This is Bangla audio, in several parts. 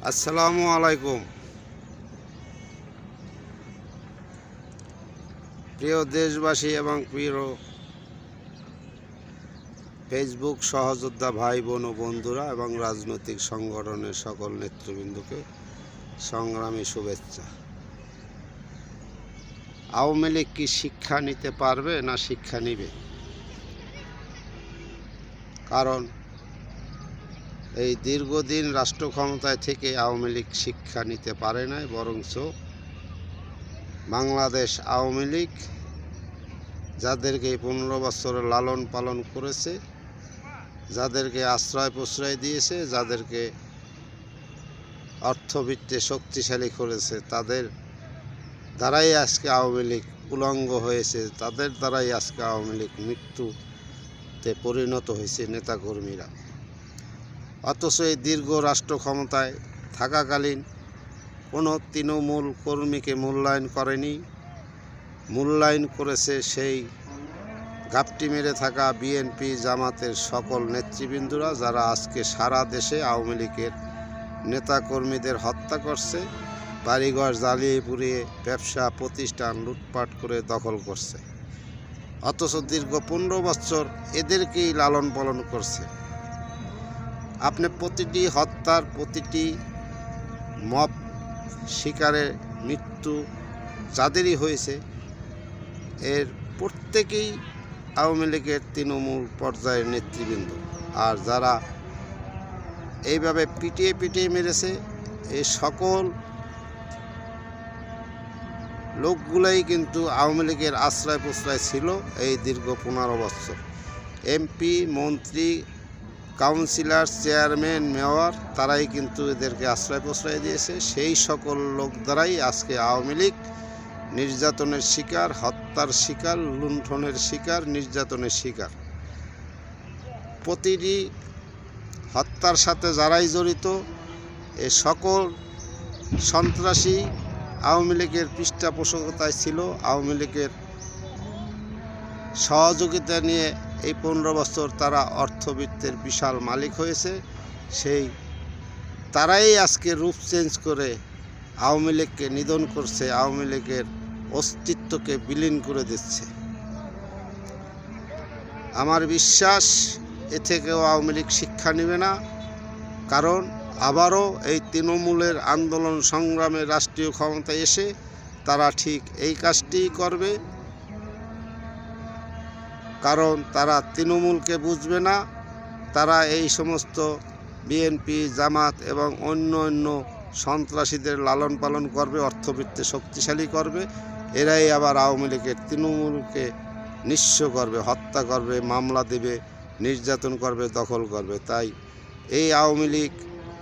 আসসালামু আলাইকুম। প্রিয় দেশবাসী এবং প্রিয় ফেসবুক সহযোদ্ধা ভাই বোন ও বন্ধুরা এবং রাজনৈতিক সংগঠনের সকল নেতৃবৃন্দকে সংগ্রামী শুভেচ্ছা। আওয়ামী লীগ কি শিক্ষা নিতে পারবে না শিক্ষা নিবে? কারণ এই দীর্ঘদিন রাষ্ট্র ক্ষমতায় থেকে আওয়ামী লীগ শিক্ষা নিতে পারে নাই, বরঞ্চ বাংলাদেশ আওয়ামী লীগ যাদেরকে 15 বছর লালন পালন করেছে, যাদেরকে আশ্রয় প্রশ্রয় দিয়েছে, যাদেরকে অর্থবিত্তে শক্তিশালী করেছে, তাদের দ্বারাই আজকে আওয়ামী লীগ উলঙ্গ হয়েছে, তাদের দ্বারাই আজকে আওয়ামী লীগ মৃত্যুতে পরিণত হয়েছে নেতাকর্মীরা। অথচ এই দীর্ঘ রাষ্ট্র ক্ষমতায় থাকাকালীন কোনো তৃণমূল কর্মীকে মূল্যায়ন করেনি। মূল্যায়ন করেছে সেই ঘাপটি মেরে থাকা বিএনপি জামাতের সকল নেতৃবৃন্দরা, যারা আজকে সারা দেশে আওয়ামী লীগের নেতাকর্মীদের হত্যা করছে, বাড়িঘর জ্বালিয়ে পুড়িয়ে ব্যবসা প্রতিষ্ঠান লুটপাট করে দখল করছে। অথচ দীর্ঘ 15 বছর এদেরকেই লালন পালন করছে। আপনি প্রতিটি হত্যার, প্রতিটি মব শিকারের মৃত্যু যাদেরই হয়েছে, এর প্রত্যেকেই আওয়ামী লীগের তৃণমূল পর্যায়ের নেতৃবৃন্দ। আর যারা এইভাবে পিটিয়ে পিটিয়ে মেরেছে, এই সকল লোকগুলাই কিন্তু আওয়ামী লীগের আশ্রয় প্রশ্রয় ছিল এই দীর্ঘ 15 বছর। এমপি, মন্ত্রী, কাউন্সিলর, চেয়ারম্যান, মেয়র, তারাই কিন্তু এদেরকে আশ্রয় প্রশ্রয় দিয়েছে। সেই সকল লোক দ্বারাই আজকে আওয়ামী লীগ নির্যাতনের শিকার, হত্যার শিকার, লুণ্ঠনের শিকার, নির্যাতনের শিকার। প্রতিটি হত্যার সাথে যারাই জড়িত, এ সকল সন্ত্রাসী আওয়ামী লীগের পৃষ্ঠপোষকতায় ছিল, আওয়ামী লীগের সহযোগিতা নিয়ে এই 15 বছর তারা অর্থবিত্তের বিশাল মালিক হয়েছে। সেই তারাই আজকে রূপ চেঞ্জ করে আওয়ামী লীগকে নিধন করছে, আওয়ামী লীগের অস্তিত্বকে বিলীন করে দিচ্ছে। আমার বিশ্বাস এ থেকেও আওয়ামী লীগ শিক্ষা নেবে না। কারণ আবারও এই তৃণমূলের আন্দোলন সংগ্রামে রাষ্ট্রীয় ক্ষমতায় এসে তারা ঠিক এই কাজটিই করবে। কারণ তারা তৃণমূলকে বুঝবে না, তারা এই সমস্ত বিএনপি, জামাত এবং অন্য অন্য সন্ত্রাসীদের লালন পালন করবে, অর্থবিত্তে শক্তিশালী করবে। এরাই আবার আওয়ামী লীগের তৃণমূলকে নিঃস্ব করবে, হত্যা করবে, মামলা দেবে, নির্যাতন করবে, দখল করবে। তাই এই আওয়ামী লীগ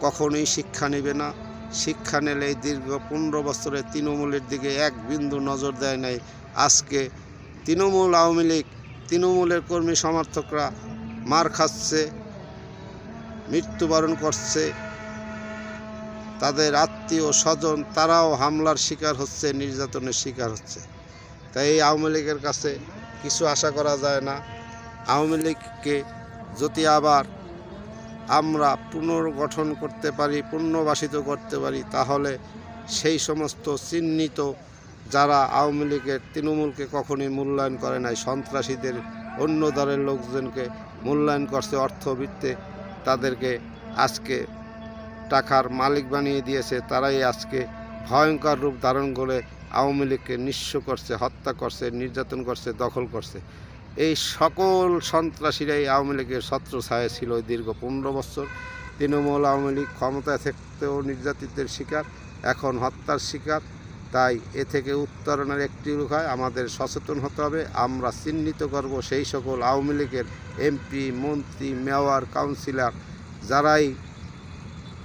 কখনোই শিক্ষা নেবে না। শিক্ষা নিলে এই দীর্ঘ 15 বছরে তৃণমূলের দিকে এক বিন্দু নজর দেয় নাই। আজকে তৃণমূল, আওয়ামী লীগ, তৃণমূলের কর্মী সমর্থকরা মার খাচ্ছে, মৃত্যুবরণ করছে, তাদের আত্মীয় স্বজন তারাও হামলার শিকার হচ্ছে, নির্যাতনের শিকার হচ্ছে। তাই এই আওয়ামী লীগের কাছে কিছু আশা করা যায় না। আওয়ামী লীগকে যদি আবার আমরা পুনর্গঠন করতে পারি, পুনর্বাসিত করতে পারি, তাহলে সেই সমস্ত চিহ্নিত যারা আওয়ামী লীগের তৃণমূলকে কখনোই মূল্যায়ন করে নাই, সন্ত্রাসীদের, অন্য দলের লোকজনকে মূল্যায়ন করছে, অর্থবিত্তে তাদেরকে আজকে টাকার মালিক বানিয়ে দিয়েছে, তারাই আজকে ভয়ঙ্কর রূপ ধারণ করে আওয়ামী লীগকে নিঃস্ব করছে, হত্যা করছে, নির্যাতন করছে, দখল করছে। এই সকল সন্ত্রাসীরাই আওয়ামী লীগের ছত্রছায়ায় ছিল দীর্ঘ 15 বছর। তৃণমূল, আওয়ামী লীগ ক্ষমতায় থাকতেও নির্যাতিতদের শিকার, এখন হত্যার শিকার। তাই এ থেকে উত্তরণের একটি উপায়, আমাদের সচেতন হতে হবে। আমরা চিহ্নিত করব সেই সকল আওয়ামী লীগের এমপি, মন্ত্রী, মেয়র, কাউন্সিলর যারাই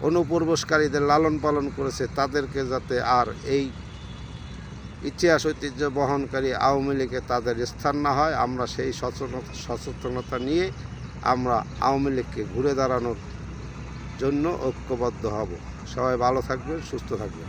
অনুপ্রবেশকারীদের লালন পালন করেছে, তাদেরকে যাতে আর এই ইতিহাস ঐতিহ্য বহনকারী আওয়ামী লীগে তাদের স্থান না হয়। আমরা সেই সচেতনতা নিয়ে আমরা আওয়ামী লীগকে ঘুরে দাঁড়ানোর জন্য ঐক্যবদ্ধ হব। সবাই ভালো থাকবেন, সুস্থ থাকবেন।